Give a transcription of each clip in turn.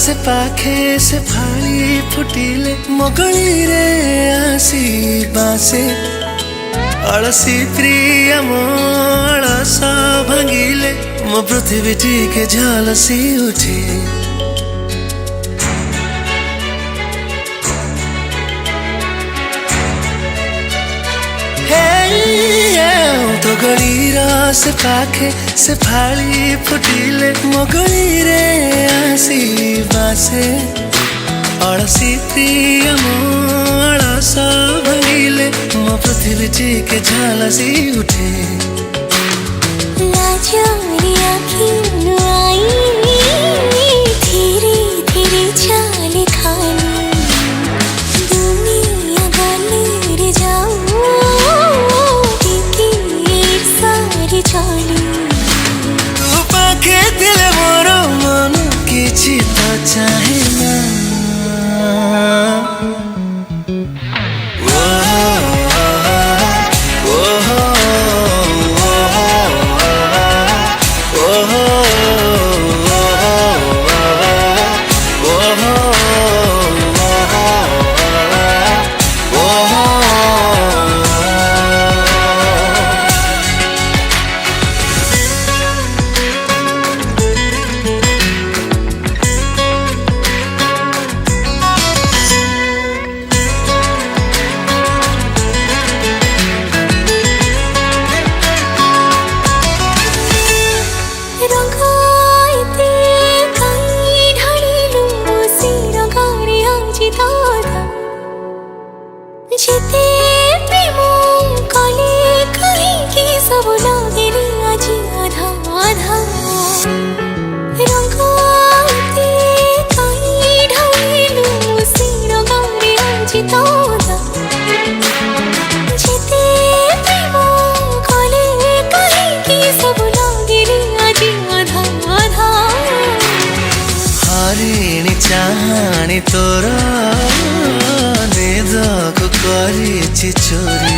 से पाखे से फाली फुटिले मगली रे आसी बासे अलसी प्रिय मलस भांगिले मो पृथ्वी टिके झलसी उठे तो गलीर से पाखे से फाली फुटिले मगली रे आसी बासे अलसी प्रिय मलस भांगिले मो पृथ्वी टिके झलसी उठे धीरे धीरे चाल खाली दुनिया गले जाऊ सारी चाली तू पाखे दिले मोर मन किछि तो चाहे ना जिते प्रेम कले कहीं सब लगे आज आधा आधा रंगाते कहीं ढालू सिर गारे आज ताजा जिते प्रेम कले कहीं सब लगे आज आधा आधा हरिणी चाहाणी तोर निदको करिछि चोरी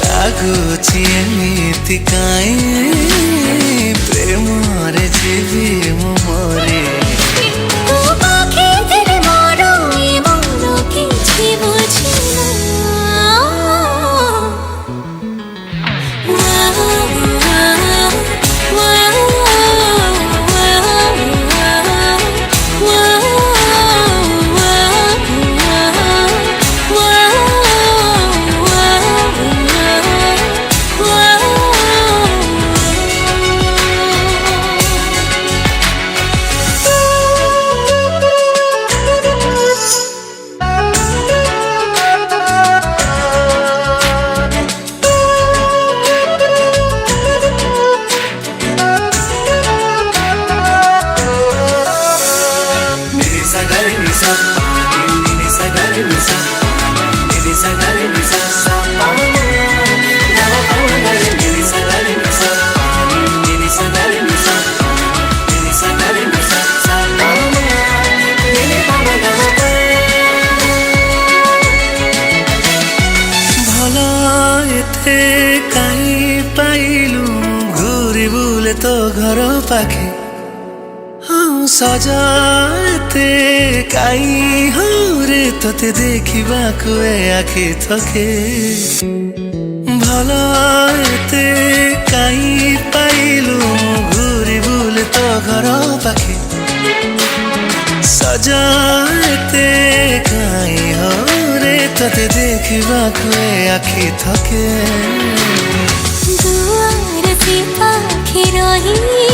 लागुछि एमिति काई प्रेम रे जीवी मो मरे पाखे दिले मोर ए मन किछि बुझिना तो घर पाखे हाँ सजाते काई हो रे तोते देखा आखि थके भल एते काई पाइलु घूरी बुले तो घर पाखे सजाते काई हो रे तोते देखा आखि थके दुआर से पाखे रही